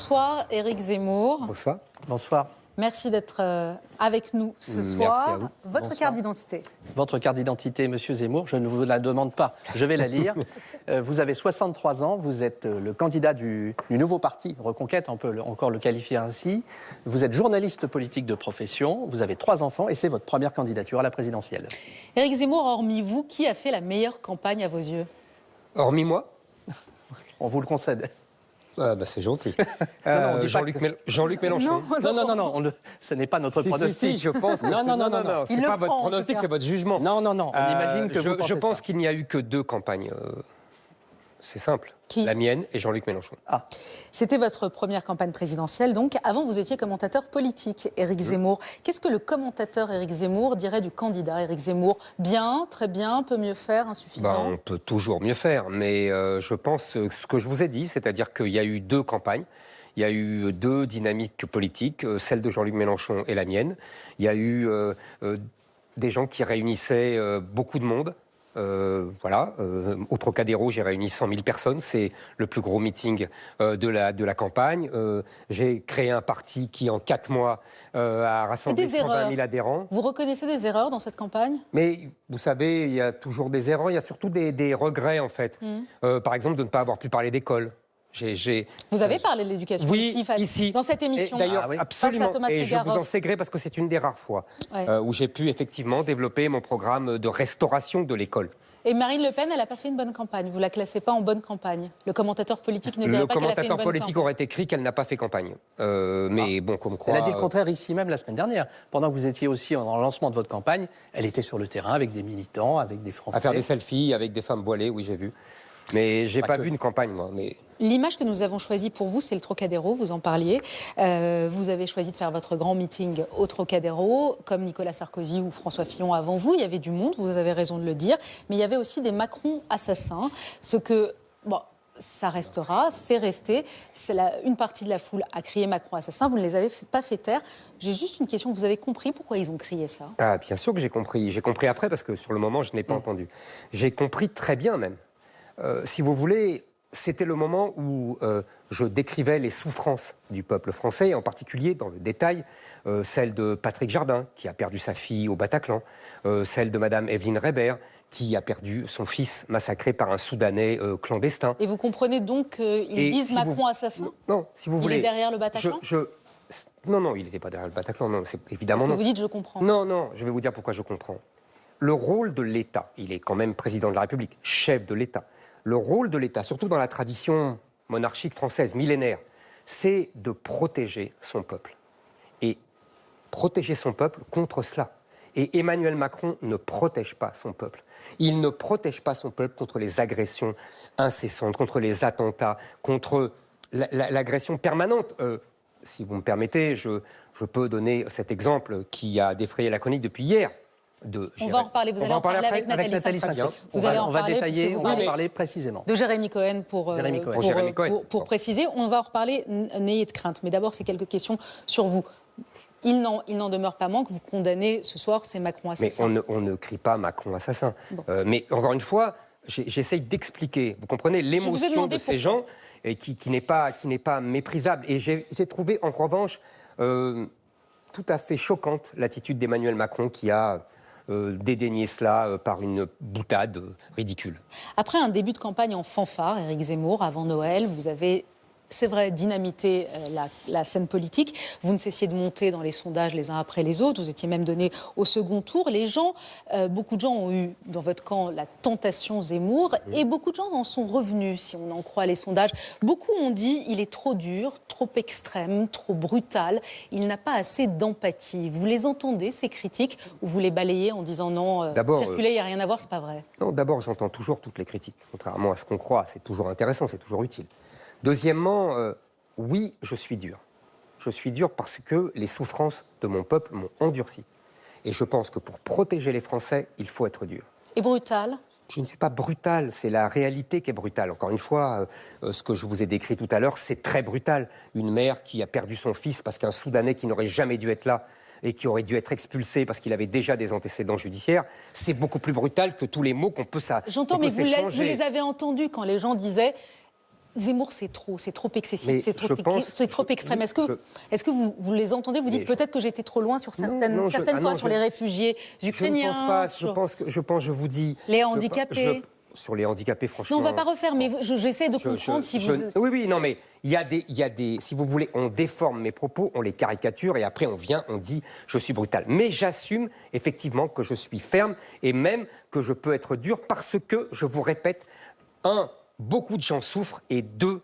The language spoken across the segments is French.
Bonsoir Éric Zemmour. Bonsoir. Bonsoir. Merci d'être avec nous ce soir. Merci à vous. Votre Bonsoir. carte d'identité. Votre carte d'identité, Monsieur Zemmour, je ne vous la demande pas, je vais la lire. Vous avez 63 ans, vous êtes le candidat du nouveau parti Reconquête, on peut encore le qualifier ainsi. Vous êtes journaliste politique de profession, vous avez 3 enfants et c'est votre première candidature à la présidentielle. Éric Zemmour, hormis vous, qui a fait la meilleure campagne à vos yeux? Hormis moi, On vous le concède. c'est gentil. on dit Jean-Luc Mélenchon. Non, ce n'est pas notre pronostic. Si, je pense que Non. c'est Il pas le votre prend, en pronostic, tout cas. c'est votre jugement. Non, on imagine que vous pensez je pense ça. qu'il n'y a eu que 2 campagnes. C'est simple. Qui? La mienne et Jean-Luc Mélenchon. Ah, C'était votre première campagne présidentielle, donc. Avant, vous étiez commentateur politique, Éric Zemmour. Qu'est-ce que le commentateur Éric Zemmour dirait du candidat Éric Zemmour? Bien, très bien, peut mieux faire, insuffisant? On peut toujours mieux faire, mais je pense ce que je vous ai dit, c'est-à-dire qu'il y a eu 2 campagnes. Il y a eu 2 dynamiques politiques, celle de Jean-Luc Mélenchon et la mienne. Il y a eu des gens qui réunissaient beaucoup de monde. Au Trocadéro, j'ai réuni 100 000 personnes. C'est le plus gros meeting de la campagne. J'ai créé un parti qui, en 4 mois, a rassemblé 120 000 adhérents. Vous reconnaissez des erreurs dans cette campagne? Mais vous savez, il y a toujours des erreurs. Il y a surtout des regrets, en fait. Par exemple, de ne pas avoir pu parler d'école. Vous avez parlé de l'éducation ici, dans cette émission. D'ailleurs, oui. absolument. Face à Thomas Et je vous en Negaroff. sais gré parce que c'est une des rares fois Ouais. où j'ai pu effectivement développer mon programme de restauration de l'école. Et Marine Le Pen, elle n'a pas fait une bonne campagne. Vous la classez pas en bonne campagne. Le commentateur politique ne dirait Le pas qu'elle a fait une commentateur bonne politique campagne. aurait écrit qu'elle n'a pas fait campagne. Mais bon, comme quoi... elle a dit le contraire ici même la semaine dernière. Pendant que vous étiez aussi en lancement de votre campagne, elle était sur le terrain avec des militants, avec des Français. à faire des selfies avec des femmes voilées, oui, j'ai vu. Mais j'ai pas vu une campagne, moi. Mais... L'image que nous avons choisie pour vous, c'est le Trocadéro, vous en parliez. Vous avez choisi de faire votre grand meeting au Trocadéro, comme Nicolas Sarkozy ou François Fillon avant vous. Il y avait du monde, vous avez raison de le dire. Mais il y avait aussi des Macron assassins. Ce que... Bon, ça restera, c'est resté. Une partie de la foule a crié Macron assassin, vous ne les avez pas fait taire. J'ai juste une question, vous avez compris pourquoi ils ont crié ça? Ah, bien sûr que j'ai compris. J'ai compris après parce que sur le moment, je n'ai pas entendu. J'ai compris très bien même. Si vous voulez, c'était le moment où je décrivais les souffrances du peuple français, et en particulier, dans le détail, celle de Patrick Jardin, qui a perdu sa fille au Bataclan, celle de Madame Evelyne Reber, qui a perdu son fils massacré par un Soudanais clandestin. Et vous comprenez donc qu'ils disent si Macron assassin? Non, si vous voulez... Il est derrière le Bataclan? Non, il n'était pas derrière le Bataclan, non, c'est évidemment Parce que non. vous dites je comprends. Non, je vais vous dire pourquoi je comprends. Le rôle de l'État, il est quand même président de la République, chef de l'État. Le rôle de l'État, surtout dans la tradition monarchique française millénaire, c'est de protéger son peuple. Et protéger son peuple contre cela. Et Emmanuel Macron ne protège pas son peuple. Il ne protège pas son peuple contre les agressions incessantes, contre les attentats, contre l'agression permanente. Si vous me permettez, je peux donner cet exemple qui a défrayé la chronique depuis hier. On va en reparler, vous allez en parler avec Nathalie Sacré. Vous allez en on va parler, détailler, puisque on vous va en parlez parler précisément. de Jérémy Cohen pour préciser. On va en reparler, n'ayez de crainte. Mais d'abord, c'est quelques questions sur vous. Il n'en demeure pas moins que vous condamnez ce soir ces Macron assassins. Mais on ne crie pas Macron assassin. Bon. Mais encore une fois, j'essaye d'expliquer. Vous comprenez l'émotion de ces gens et qui n'est pas méprisable. Et j'ai trouvé en revanche tout à fait choquante l'attitude d'Emmanuel Macron qui a dédaigné cela par une boutade ridicule. Après un début de campagne en fanfare, Éric Zemmour, avant Noël, vous avez, c'est vrai, dynamité la scène politique. Vous ne cessiez de monter dans les sondages les uns après les autres. Vous étiez même donné au second tour. Beaucoup de gens ont eu dans votre camp la tentation Zemmour et beaucoup de gens en sont revenus, si on en croit les sondages. Beaucoup ont dit il est trop dur, trop extrême, trop brutal. Il n'a pas assez d'empathie. Vous les entendez, ces critiques, ou vous les balayez en disant non, circuler, il n'y a rien à voir, c'est pas vrai? Non, d'abord, j'entends toujours toutes les critiques. Contrairement à ce qu'on croit, c'est toujours intéressant, c'est toujours utile. Deuxièmement, oui, je suis dur. Je suis dur parce que les souffrances de mon peuple m'ont endurci. Et je pense que pour protéger les Français, il faut être dur. Et brutal? Je ne suis pas brutal, c'est la réalité qui est brutale. Encore une fois, ce que je vous ai décrit tout à l'heure, c'est très brutal. Une mère qui a perdu son fils parce qu'un Soudanais qui n'aurait jamais dû être là et qui aurait dû être expulsé parce qu'il avait déjà des antécédents judiciaires, c'est beaucoup plus brutal que tous les mots qu'on peut s'échanger. J'entends, mais vous les avez entendus quand les gens disaient Zemmour, c'est trop excessif, Mais c'est je pense- trop extrême. Est-ce que vous les entendez? Vous dites peut-être que j'étais trop loin sur certaines fois, sur les réfugiés ukrainiens, Je ne pense pas. sur Je vous dis. les handicapés. Sur les handicapés, franchement. Non, on ne va pas refaire, mais j'essaie de comprendre si vous... Oui, non, mais il y a des. Si vous voulez, on déforme mes propos, on les caricature et après on dit je suis brutal. Mais j'assume effectivement que je suis ferme et même que je peux être dur parce que, je vous répète, beaucoup de gens souffrent et deux,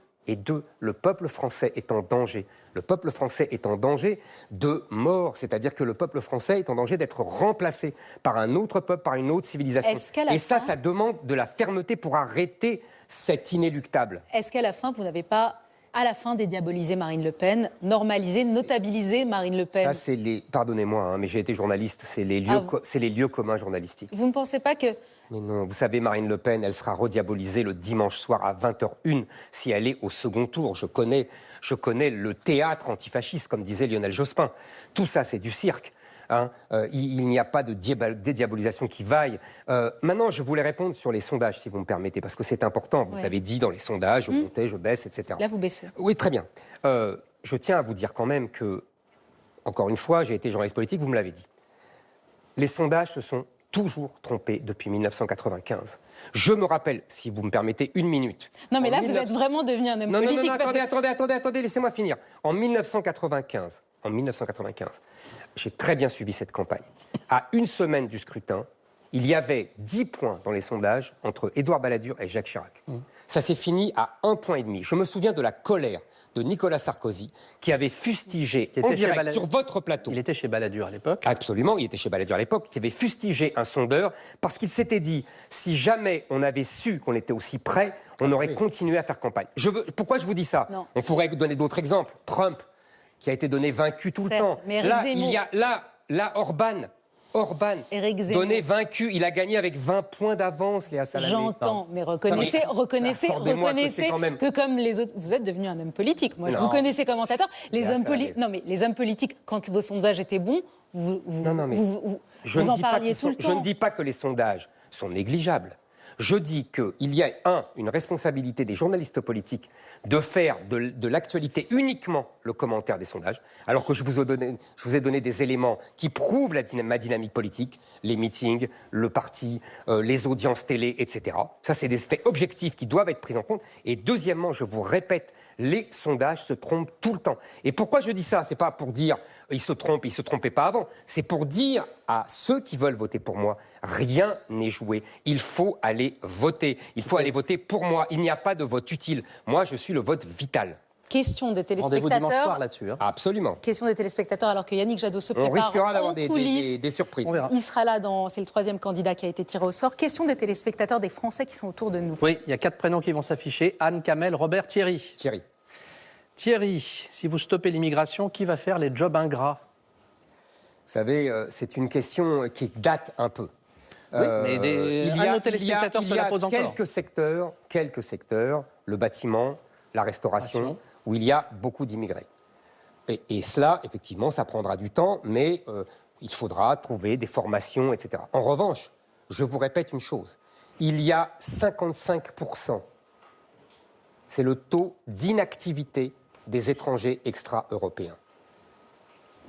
le peuple français est en danger. Le peuple français est en danger de mort, c'est-à-dire que le peuple français est en danger d'être remplacé par un autre peuple, par une autre civilisation. Et ça demande de la fermeté pour arrêter cet inéluctable. Est-ce qu'à la fin, vous n'avez pas, à la fin, dédiabolisé Marine Le Pen, normalisé, notabilisé Marine Le Pen? Ça, c'est les... Pardonnez-moi, hein, mais j'ai été journaliste, c'est les lieux communs journalistiques. Vous ne pensez pas que... Mais non, vous savez, Marine Le Pen, elle sera rediabolisée le dimanche soir à 20h01 si elle est au second tour. Je connais le théâtre antifasciste, comme disait Lionel Jospin. Tout ça, c'est du cirque. Hein. Il n'y a pas de dédiabolisation qui vaille. Maintenant, je voulais répondre sur les sondages, si vous me permettez, parce que c'est important. Vous avez dit dans les sondages, je montais, je baisse, etc. Là, vous baissez. Oui, très bien. Je tiens à vous dire quand même que, encore une fois, j'ai été journaliste politique, vous me l'avez dit. Les sondages se sont toujours trompés depuis 1995. Je me rappelle, si vous me permettez, une minute. Non, mais là, vous êtes vraiment devenu un homme politique. Attendez, laissez-moi finir. En 1995, j'ai très bien suivi cette campagne. À une semaine du scrutin, il y avait 10 points dans les sondages entre Édouard Balladur et Jacques Chirac. Ça s'est fini à 1,5 point. Je me souviens de la colère de Nicolas Sarkozy, qui avait fustigé en direct sur votre plateau. Il était chez Balladur à l'époque. Absolument, il était chez Balladur à l'époque, qui avait fustigé un sondeur parce qu'il s'était dit, si jamais on avait su qu'on était aussi près, on aurait continué à faire campagne. Pourquoi je vous dis ça? On pourrait donner d'autres exemples. Trump, qui a été donné vaincu tout le temps. Mais là, il y a Orban, donné vaincu, il a gagné avec 20 points d'avance, Léa Salamé. J'entends, mais reconnaissez que comme les autres, vous êtes devenu un homme politique. Moi, vous connaissez commentateur. Les hommes politiques, quand vos sondages étaient bons, vous en parliez tout le temps. Je ne dis pas que les sondages sont négligeables. Je dis qu'il y a, une responsabilité des journalistes politiques de faire de l'actualité uniquement le commentaire des sondages, alors que je vous ai donné des éléments qui prouvent ma dynamique politique, les meetings, le parti, les audiences télé, etc. Ça, c'est des faits objectifs qui doivent être pris en compte. Et deuxièmement, je vous répète, les sondages se trompent tout le temps. Et pourquoi je dis ça? C'est pas pour dire ils se trompaient pas avant. C'est pour dire à ceux qui veulent voter pour moi, rien n'est joué. Il faut aller voter. Il faut aller voter pour moi. Il n'y a pas de vote utile. Moi, je suis le vote vital. Question des téléspectateurs. Rendez-vous dimanche soir là-dessus. Hein. Absolument. Question des téléspectateurs, alors que Yannick Jadot se prépare. On risquera d'avoir des surprises. On verra. Il sera là, c'est le 3e candidat qui a été tiré au sort. Question des téléspectateurs, des Français qui sont autour de nous. Oui, il y a 4 prénoms qui vont s'afficher. Anne, Kamel, Robert, Thierry. Thierry, si vous stoppez l'immigration, qui va faire les jobs ingrats? Vous savez, c'est une question qui date un peu. Oui, mais un de nos téléspectateurs se la pose encore. Quelques secteurs, le bâtiment, la restauration, où il y a beaucoup d'immigrés. Et cela, effectivement, ça prendra du temps, mais il faudra trouver des formations, etc. En revanche, je vous répète une chose, il y a 55%, c'est le taux d'inactivité des étrangers extra-européens.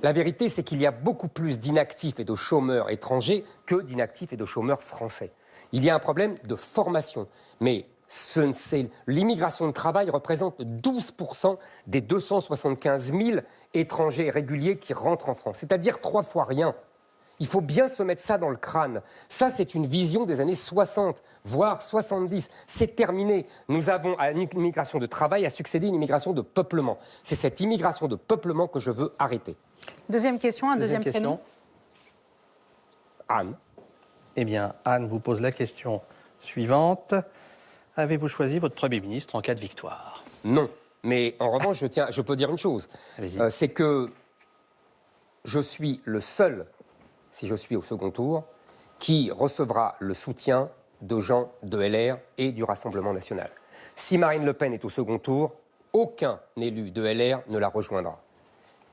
La vérité, c'est qu'il y a beaucoup plus d'inactifs et de chômeurs étrangers que d'inactifs et de chômeurs français. Il y a un problème de formation, mais l'immigration de travail représente 12% des 275 000 étrangers réguliers qui rentrent en France, c'est-à-dire 3 fois rien. Il faut bien se mettre ça dans le crâne. Ça, c'est une vision des années 60, voire 70. C'est terminé. Nous avons, à une immigration de travail, à succéder une immigration de peuplement. C'est cette immigration de peuplement que je veux arrêter. Deuxième question, un deuxième prénom. Anne. Eh bien, Anne vous pose la question suivante. Avez-vous choisi votre Premier ministre en cas de victoire? Non. Mais en revanche, je peux dire une chose. C'est que je suis le seul, si je suis au second tour, qui recevra le soutien de gens de LR et du Rassemblement national. Si Marine Le Pen est au second tour, aucun élu de LR ne la rejoindra.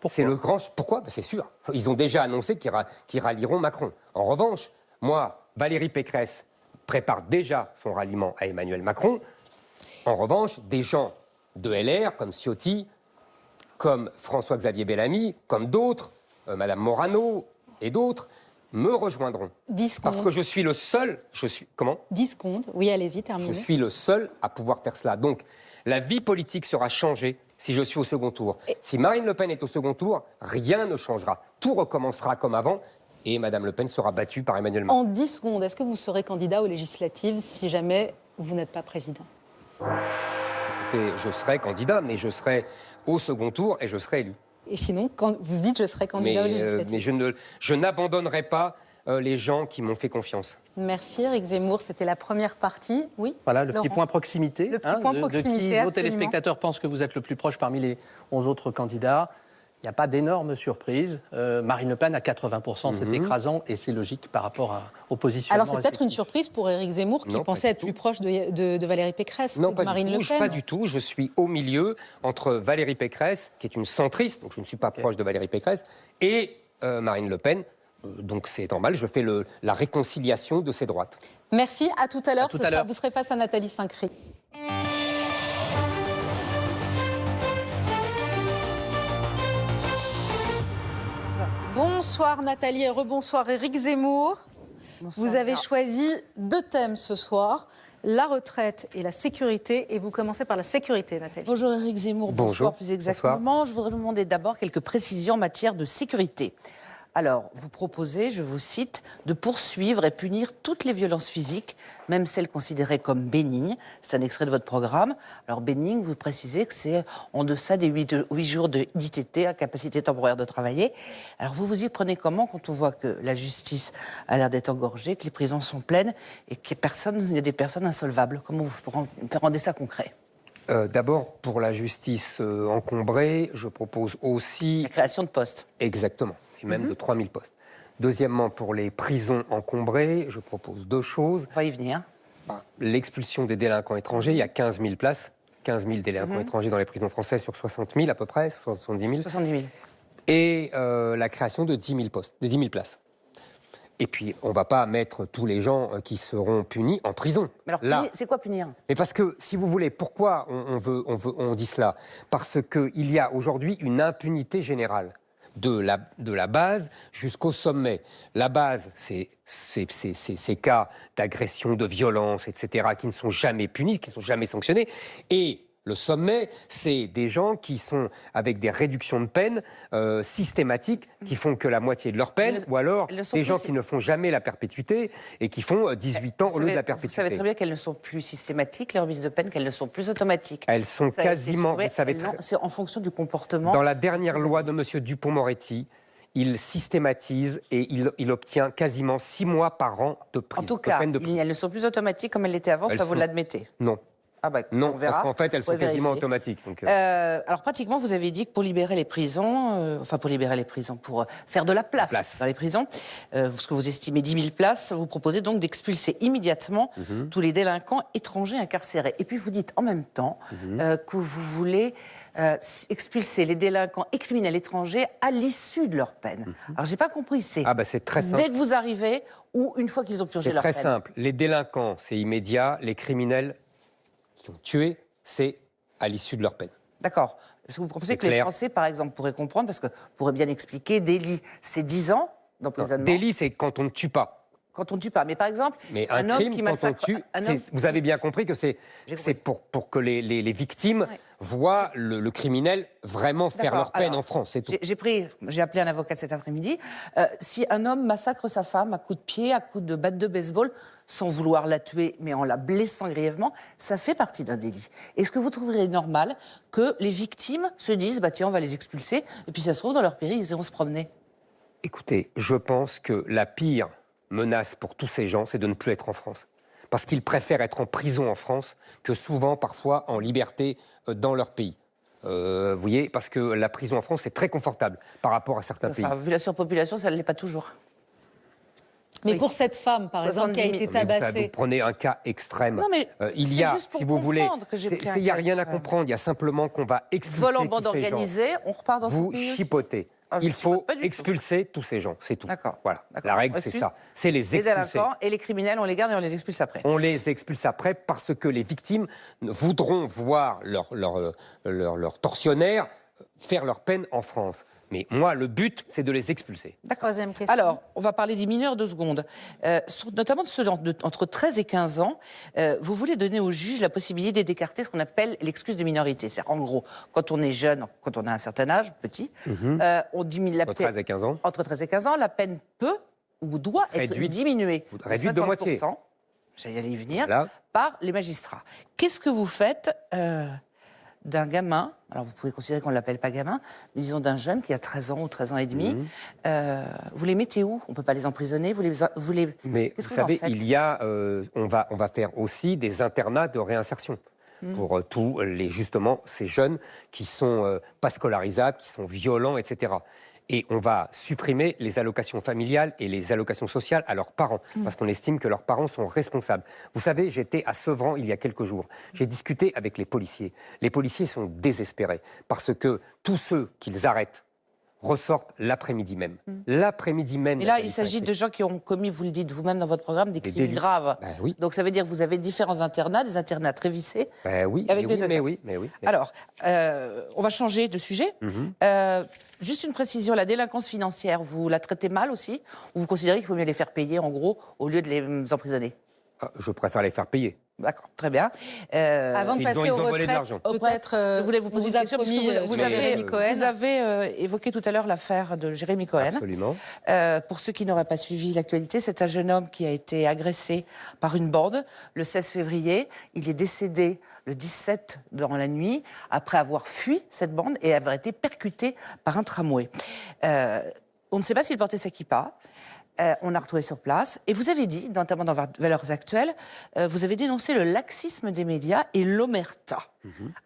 C'est le grand... Pourquoi? C'est sûr. Ils ont déjà annoncé qu'ils rallieront Macron. En revanche, moi, Valérie Pécresse prépare déjà son ralliement à Emmanuel Macron. En revanche, des gens de LR, comme Ciotti, comme François-Xavier Bellamy, comme d'autres, Madame Morano et d'autres, me rejoindront. 10 secondes. Parce que je suis le seul... Comment ? 10 secondes. Oui, allez-y, Je terminez. suis le seul à pouvoir faire cela. Donc, la vie politique sera changée si je suis au second tour. Si Marine Le Pen est au second tour, rien ne changera. Tout recommencera comme avant et Madame Le Pen sera battue par Emmanuel Macron. En 10 secondes, est-ce que vous serez candidat aux législatives si jamais vous n'êtes pas président? Écoutez, je serai candidat, mais je serai au second tour et je serai élu. Et sinon, quand vous dites je serai candidat aux législatives. Mais je n'abandonnerai pas les gens qui m'ont fait confiance. Merci, Éric Zemmour. C'était la première partie. Oui. Voilà, le Laurent. petit point proximité. Le petit point proximité, de qui vos absolument. téléspectateurs pensent que vous êtes le plus proche parmi les 11 autres candidats. Il n'y a pas d'énorme surprise. Marine Le Pen à 80%, c'est écrasant et c'est logique par rapport au positionnement. Alors c'est peut-être une surprise pour Éric Zemmour qui Non, pensait pas être du plus proche de Valérie Pécresse Non, que pas de Marine du Le tout. Pen. Pas du tout. Je suis au milieu entre Valérie Pécresse, qui est une centriste, donc je ne suis pas proche de Valérie Pécresse, et Marine Le Pen. Donc c'est normal, je fais la réconciliation de ces droites. Merci, à tout à l'heure. tout à l'heure. Vous serez face à Nathalie Saint-Cré. Bonsoir Nathalie et rebonsoir Éric Zemmour. Vous avez choisi 2 thèmes ce soir, la retraite et la sécurité. Et vous commencez par la sécurité, Nathalie. Bonjour Éric Zemmour, Bonjour. bonsoir plus exactement. Je voudrais vous demander d'abord quelques précisions en matière de sécurité. Alors, vous proposez, je vous cite, de poursuivre et punir toutes les violences physiques, même celles considérées comme bénignes. C'est un extrait de votre programme. Alors, bénigne, vous précisez que c'est en deçà des 8 jours d'ITT, incapacité temporaire de travailler. Alors, vous vous y prenez comment quand on voit que la justice a l'air d'être engorgée, que les prisons sont pleines et qu'il y a des personnes insolvables? Comment vous rendez ça concret? D'abord, pour la justice encombrée, je propose aussi... La création de postes. Exactement, et même de 3000 postes. Deuxièmement, pour les prisons encombrées, je propose 2 choses. On va y venir. L'expulsion des délinquants étrangers, il y a 15 000 places. 15 000 délinquants étrangers dans les prisons françaises sur 60 000 à peu près, 70 000. 70 000. Et la création de 10 000 postes, de 10 000 places. Et puis, on ne va pas mettre tous les gens qui seront punis en prison. Mais alors, c'est quoi punir? Mais parce que, si vous voulez, pourquoi on dit cela? Parce qu'il y a aujourd'hui une impunité générale. De la base jusqu'au sommet. La base, c'est ces cas d'agression, de violence, etc., qui ne sont jamais punis, qui ne sont jamais sanctionnés. Et le sommet, c'est des gens qui sont avec des réductions de peine systématiques, qui font que la moitié de leur peine, ou alors des gens qui ne font jamais la perpétuité et qui font 18 ans au lieu de la perpétuité. Vous savez très bien qu'elles ne sont plus systématiques, les remises de peine, qu'elles ne sont plus automatiques. Elles sont Ça a été quasiment... soulevé, Vous savez c'est en fonction du comportement. Dans la dernière loi de M. Dupond-Moretti, il systématise et il obtient quasiment 6 mois par an de prison. En tout cas, peine de prison. elles ne sont plus automatiques comme elles l'étaient avant, ça vous l'admettez? Non. Ah bah, Non, on verra. parce qu'en fait, elles sont Faudrait quasiment vérifier. automatiques. Donc, alors pratiquement, vous avez dit que pour libérer les prisons, pour faire de la place dans les prisons, ce que vous estimez 10 000 places, vous proposez donc d'expulser immédiatement tous les délinquants étrangers incarcérés. Et puis vous dites en même temps que vous voulez expulser les délinquants et criminels étrangers à l'issue de leur peine. Alors j'ai pas compris, c'est c'est très simple. dès que vous arrivez ou une fois qu'ils ont purgé C'est leur peine? très simple. Les délinquants, c'est immédiat. Les criminels qui ont tué, c'est à l'issue de leur peine. D'accord. Est-ce que vous proposez C'est que les clair. Français, par exemple, pourraient comprendre, parce que vous pourrez bien expliquer, délit, c'est 10 ans d'emprisonnement. Délit, c'est quand on ne tue pas. Quand on ne tue pas. Mais par exemple, Mais un homme crime, qui quand on massacre... tue, vous avez bien compris que c'est pour que les victimes voient le criminel vraiment faire leur peine en France, c'est tout. J'ai appelé un avocat cet après-midi. Si un homme massacre sa femme à coups de pied, à coups de batte de baseball, sans vouloir la tuer, mais en la blessant grièvement, ça fait partie d'un délit. Est-ce que vous trouverez normal que les victimes se disent, tiens, on va les expulser, et puis ça se trouve, dans leur pays, ils iront se promener? Écoutez, je pense que la pire menace pour tous ces gens, c'est de ne plus être en France. Parce qu'ils préfèrent être en prison en France que souvent, parfois, en liberté dans leur pays. Vous voyez, parce que la prison en France, c'est très confortable par rapport à certains pays. Vu la surpopulation, ça ne l'est pas toujours. Mais Oui. pour cette femme, par exemple, qui a 70 000. été Mais vous savez, tabassée. vous prenez un cas extrême. Non, mais il y c'est a, juste pour si vous voulez, comprendre que j'ai pris un il n'y a cas rien à extrême. comprendre. Il y a simplement qu'on va expulser Vol en bande tous ces gens. organisée, on repart dans ce Vous pays aussi. chipotez. Ah, je Il faut chipote pas du tout. expulser tous ces gens, c'est tout. D'accord. Voilà. D'accord. La règle, On c'est expulse ça. C'est les Les expulser. délinquants et les criminels, on les garde et on les expulse après. On les expulse après parce que les victimes voudront voir leur tortionnaire faire leur peine en France. Mais moi, le but, c'est de les expulser. Troisième question. Alors, on va parler des mineurs 2 secondes. Notamment de ceux entre 13 et 15 ans, vous voulez donner au juge la possibilité d'écarter ce qu'on appelle l'excuse de minorité. C'est-à-dire, en gros, quand on est jeune, quand on a un certain âge, petit, on diminue la Entre peine. 13 et 15 ans. Entre 13 et 15 ans, la peine peut ou doit être Réduite. diminuée. Réduite de moitié. 50%, j'allais y venir, Voilà. par les magistrats. Qu'est-ce que vous faites d'un gamin, alors vous pouvez considérer qu'on ne l'appelle pas gamin, mais disons d'un jeune qui a 13 ans ou 13 ans et demi, vous les mettez où? On ne peut pas les emprisonner, vous les... Mais Qu'est-ce vous que en savez, faites il y a, on va faire aussi des internats de réinsertion pour tous justement ces jeunes qui sont pas scolarisables, qui sont violents, etc. Et on va supprimer les allocations familiales et les allocations sociales à leurs parents, parce qu'on estime que leurs parents sont responsables. Vous savez, j'étais à Sevran il y a quelques jours. J'ai discuté avec les policiers. Les policiers sont désespérés, parce que tous ceux qu'ils arrêtent ressortent l'après-midi même. L'après-midi même. Et là, Nathalie il s'agit Saint-Cré. de gens qui ont commis, vous le dites vous-même dans votre programme, des crimes délits. graves. Ben oui. Donc ça veut dire que vous avez différents internats, des internats très vissés. Ben oui, Avec mais des oui, mais deux oui, mais oui. Alors, on va changer de sujet. Juste une précision, la délinquance financière, vous la traitez mal aussi? Ou vous considérez qu'il faut mieux les faire payer, en gros, au lieu de les emprisonner? Je préfère les faire payer. D'accord, très bien. Avant de Ils passer ont aux volé de retraites, l'argent. peut-être, je voulais vous poser on une a question, parce promis, que vous sur avez, Jérémy Cohen. vous avez évoqué tout à l'heure l'affaire de Jérémy Cohen. Absolument. Pour ceux qui n'auraient pas suivi l'actualité, c'est un jeune homme qui a été agressé par une bande le 16 février. Il est décédé le 17 dans la nuit, après avoir fui cette bande et avoir été percuté par un tramway. On ne sait pas s'il portait sa kippa. On a retrouvé sur place. Et vous avez dit, notamment dans Valeurs Actuelles, vous avez dénoncé le laxisme des médias et l'omerta.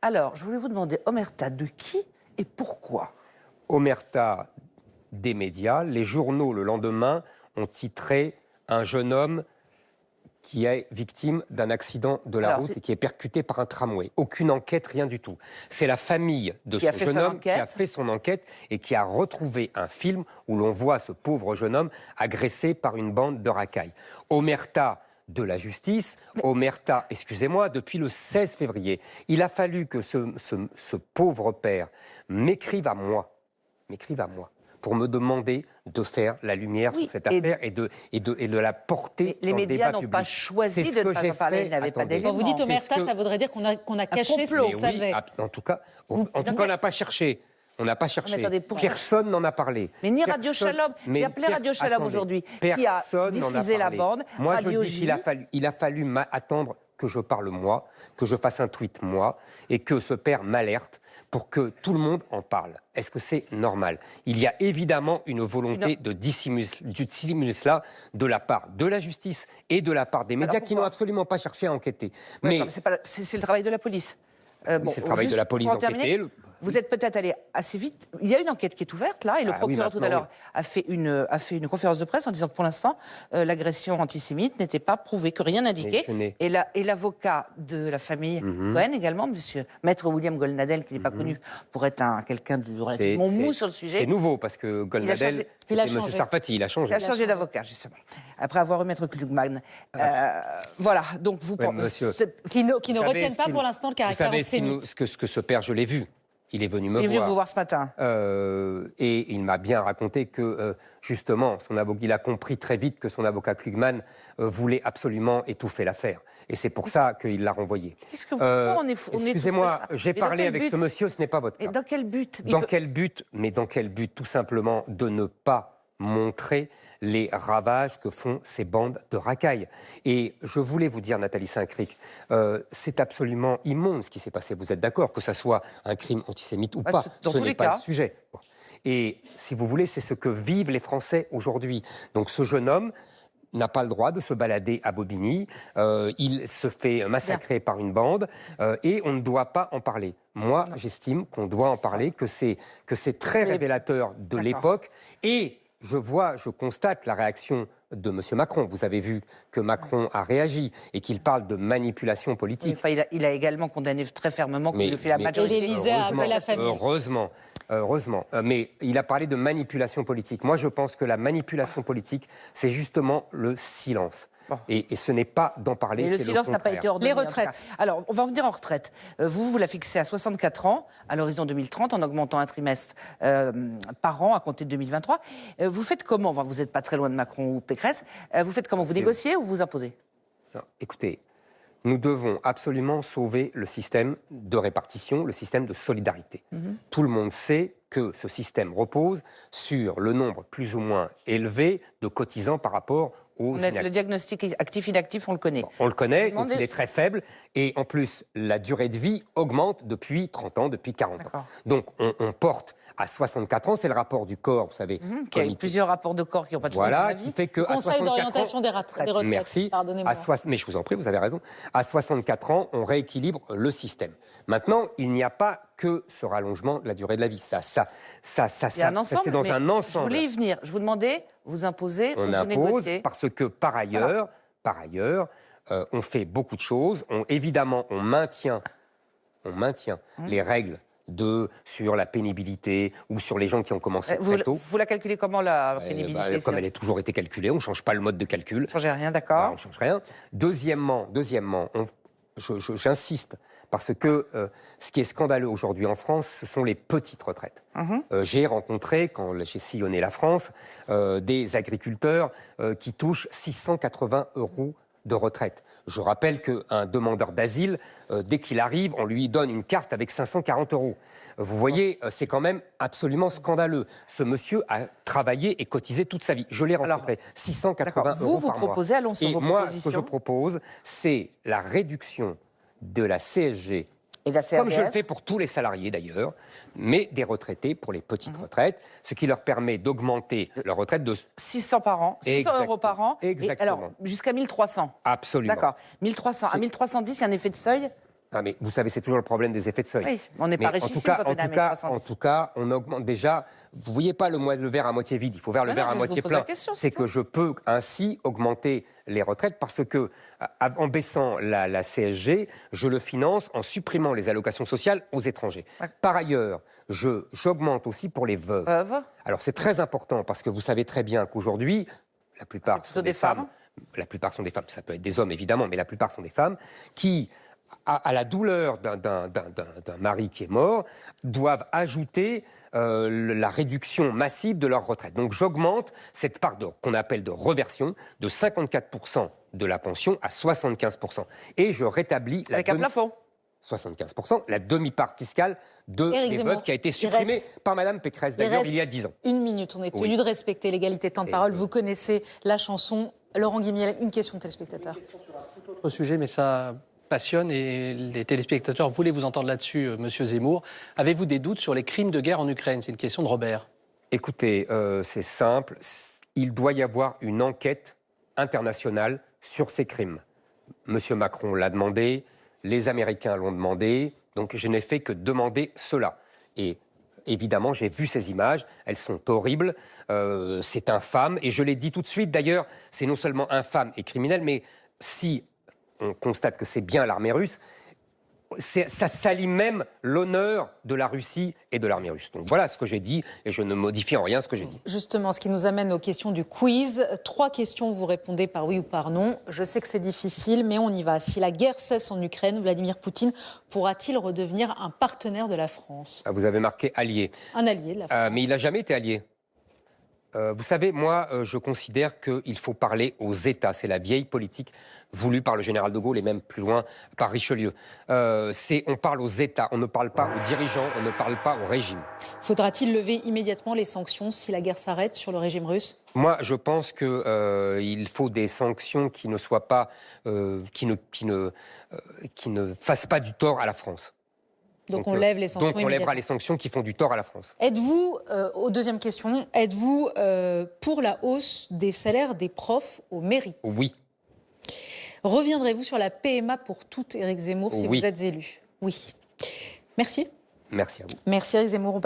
Alors, je voulais vous demander, omerta de qui et pourquoi? Omerta des médias. Les journaux, le lendemain, ont titré « Un jeune homme qui est victime d'un accident de la route et qui est percuté par un tramway ». Aucune enquête, rien du tout. C'est la famille de ce jeune homme qui a fait son enquête et qui a retrouvé un film où l'on voit ce pauvre jeune homme agressé par une bande de racailles. Omerta de la justice, omerta, excusez-moi, depuis le 16 février. Il a fallu que ce pauvre père m'écrive à moi, pour me demander de faire la lumière sur cette affaire et de la porter les dans le médias débat n'ont public. pas choisi C'est de ce ne que pas j'ai en parler, fait. ils n'avaient pas Attendez. d'éléments. Quand vous dites omerta, ce que- ça voudrait dire qu'on a caché ce Mais qu'on oui, savait. en tout cas, on n'a pas cherché. On n'a pas cherché. attendez, Personne n'en a parlé. Mais ni Radio Shalom. J'ai appelé Radio Shalom aujourd'hui, qui a Personne n'en a diffusé la parlé. bande. Moi, Radio je dis J. qu'il a fallu attendre que je parle moi, que je fasse un tweet moi, et que ce père m'alerte pour que tout le monde en parle. Est-ce que c'est normal? Il y a évidemment une volonté de dissimuler cela de la part de la justice et de la part des médias qui n'ont absolument pas cherché à enquêter. Mais c'est le travail de la police. Oui, c'est le travail de la police d'enquêter. Vous êtes peut-être allé assez vite. Il y a une enquête qui est ouverte là, et le procureur tout à l'heure a fait une conférence de presse en disant que pour l'instant, l'agression antisémite n'était pas prouvée, que rien n'indiquait. Et l'avocat de la famille Cohen également, monsieur Maître William Goldnadel, qui n'est pas connu pour être quelqu'un de relativement mou sur le sujet. C'est nouveau parce que Goldnadel, c'était M. Sarfati, il a changé. Il a changé d'avocat, justement, après avoir eu Maître Klugman. Voilà, donc vous pensez... Qui ne retiennent pas pour l'instant le caractère antisémite. Vous savez ce que ce père, je l'ai vu. Il est venu me voir. Il est venu vous voir ce matin. Et il m'a bien raconté que, justement, il a compris très vite que son avocat Klugman voulait absolument étouffer l'affaire. Et c'est pour ça qu'il l'a renvoyé. Excusez-moi, j'ai parlé avec ce monsieur, ce n'est pas votre cas. Et dans quel but? Dans quel but? Mais dans quel but? Tout simplement de ne pas montrer les ravages que font ces bandes de racailles. Et je voulais vous dire, Nathalie Saint-Cricq, c'est absolument immonde ce qui s'est passé. Vous êtes d'accord que ça soit un crime antisémite ou pas? Ce n'est pas le sujet. Et si vous voulez, c'est ce que vivent les Français aujourd'hui. Donc ce jeune homme n'a pas le droit de se balader à Bobigny. Il se fait massacrer par une bande et on ne doit pas en parler. Moi, j'estime qu'on doit en parler, que c'est très révélateur de l'époque et je constate la réaction de M. Macron. Vous avez vu que Macron a réagi et qu'il parle de manipulation politique. Enfin, il a également condamné très fermement qu'il le fait la majorité. Et l'Élysée a appelé la famille. Heureusement. Mais il a parlé de manipulation politique. Moi, je pense que la manipulation politique, c'est justement le silence. Bon. Et ce n'est pas d'en parler, Et c'est le silence n'a pas été ordonné. Les retraites. Alors, on va revenir en retraite. Vous la fixez à 64 ans, à l'horizon 2030, en augmentant un trimestre par an à compter de 2023. Vous faites comment? Vous n'êtes pas très loin de Macron ou Pécresse. Vous faites comment? Vous négociez ou vous imposez? Non, écoutez, nous devons absolument sauver le système de répartition, le système de solidarité. Tout le monde sait que ce système repose sur le nombre plus ou moins élevé de cotisants par rapport aux inactifs. Le diagnostic actif-inactif, on le connaît. Bon, on le connaît, donc Demandez... il est très faible. Et en plus, la durée de vie augmente depuis 30 ans, depuis 40 ans. Donc on porte à 64 ans, c'est le rapport du corps, vous savez. Il y a eu plusieurs rapports de corps qui n'ont pas toujours Voilà, qui fait que à 64 Conseil d'orientation des retraites. Merci. Pardonnez-moi. Mais je vous en prie, vous avez raison. À 64 ans, on rééquilibre le système. Maintenant, il n'y a pas que ce rallongement de la durée de la vie. Il y a un ensemble, c'est dans un ensemble. Je voulais y venir. Je vous demandais, vous imposez ou vous impose négociez? parce que par ailleurs, on fait beaucoup de choses. Évidemment, on maintient les règles sur la pénibilité ou sur les gens qui ont commencé très tôt. Vous la calculez comment, la pénibilité? Comme elle a toujours été calculée, on ne change pas le mode de calcul. Vous ne changez rien, d'accord. On ne change rien. Deuxièmement, j'insiste, parce que ce qui est scandaleux aujourd'hui en France, ce sont les petites retraites. J'ai rencontré, quand j'ai sillonné la France, des agriculteurs qui touchent 680 € de retraite. Je rappelle qu'un demandeur d'asile, dès qu'il arrive, on lui donne une carte avec 540 €. Vous voyez, c'est quand même absolument scandaleux. Ce monsieur a travaillé et cotisé toute sa vie. Je l'ai rencontré. 680 € par mois. Vous proposez, allons sur vos moi, propositions. ce que je propose, c'est la réduction de la CSG, et la CRDS, comme je le fais pour tous les salariés d'ailleurs, mais des retraités pour les petites retraites, ce qui leur permet d'augmenter leur retraite de 600 par an, 600 € par an. Exactement. Et alors, jusqu'à 1300. Absolument. D'accord. 1300. À 1310, il y a un effet de seuil. Ah, mais vous savez, c'est toujours le problème des effets de seuil. Oui, on n'est pas richissime quand on est à 1310. En tout cas, on augmente déjà. Vous ne voyez pas le verre à moitié vide, il faut voir le verre à moitié plein. C'est que je peux ainsi augmenter les retraites parce que, en baissant la CSG, je le finance en supprimant les allocations sociales aux étrangers. Par ailleurs, j'augmente aussi pour les veuves. Alors c'est très important parce que vous savez très bien qu'aujourd'hui, la plupart sont des femmes. La plupart sont des femmes, ça peut être des hommes évidemment, mais la plupart sont des femmes qui, à la douleur d'un mari qui est mort, doivent ajouter la réduction massive de leur retraite. Donc j'augmente cette part qu'on appelle de reversion de 54% de la pension à 75%. Et je rétablis avec un plafond. 75%, la demi-part fiscale des veuves qui a été supprimée par Mme Pécresse, d'ailleurs, il y a 10 ans. Une minute, on est tenu de respecter l'égalité de temps de parole. Vous connaissez la chanson. Laurent Guimiel, une question de téléspectateur. Une question sur un tout autre sujet, mais ça passionne et les téléspectateurs voulaient vous entendre là-dessus, Monsieur Zemmour. Avez-vous des doutes sur les crimes de guerre en Ukraine? C'est une question de Robert. Écoutez, c'est simple. Il doit y avoir une enquête internationale sur ces crimes. Monsieur Macron l'a demandé, les Américains l'ont demandé, donc je n'ai fait que demander cela. Et évidemment, j'ai vu ces images, elles sont horribles, c'est infâme, et je l'ai dit tout de suite d'ailleurs, c'est non seulement infâme et criminel, mais si on constate que c'est bien l'armée russe, ça salit même l'honneur de la Russie et de l'armée russe. Donc voilà ce que j'ai dit, et je ne modifie en rien ce que j'ai dit. Justement, ce qui nous amène aux questions du quiz. 3 questions, vous répondez par oui ou par non. Je sais que c'est difficile, mais on y va. Si la guerre cesse en Ukraine, Vladimir Poutine pourra-t-il redevenir un partenaire de la France? Vous avez marqué allié. Un allié de la France. Mais il n'a jamais été allié. Vous savez, moi, je considère qu'il faut parler aux États. C'est la vieille politique voulue par le général de Gaulle et même plus loin par Richelieu. On parle aux États, on ne parle pas aux dirigeants, on ne parle pas au régime. Faudra-t-il lever immédiatement les sanctions si la guerre s'arrête sur le régime russe? Moi, je pense qu'il faut des sanctions qui ne soient pas, qui ne fassent pas du tort à la France. Donc on lève les sanctions. Donc on lèvera les sanctions qui font du tort à la France. Êtes-vous, deuxième question, êtes-vous pour la hausse des salaires des profs au mérite? Oui. Reviendrez-vous sur la PMA pour toutes, Éric Zemmour, si Oui. vous êtes élu? Oui. Merci. Merci à vous. Merci Éric Zemmour.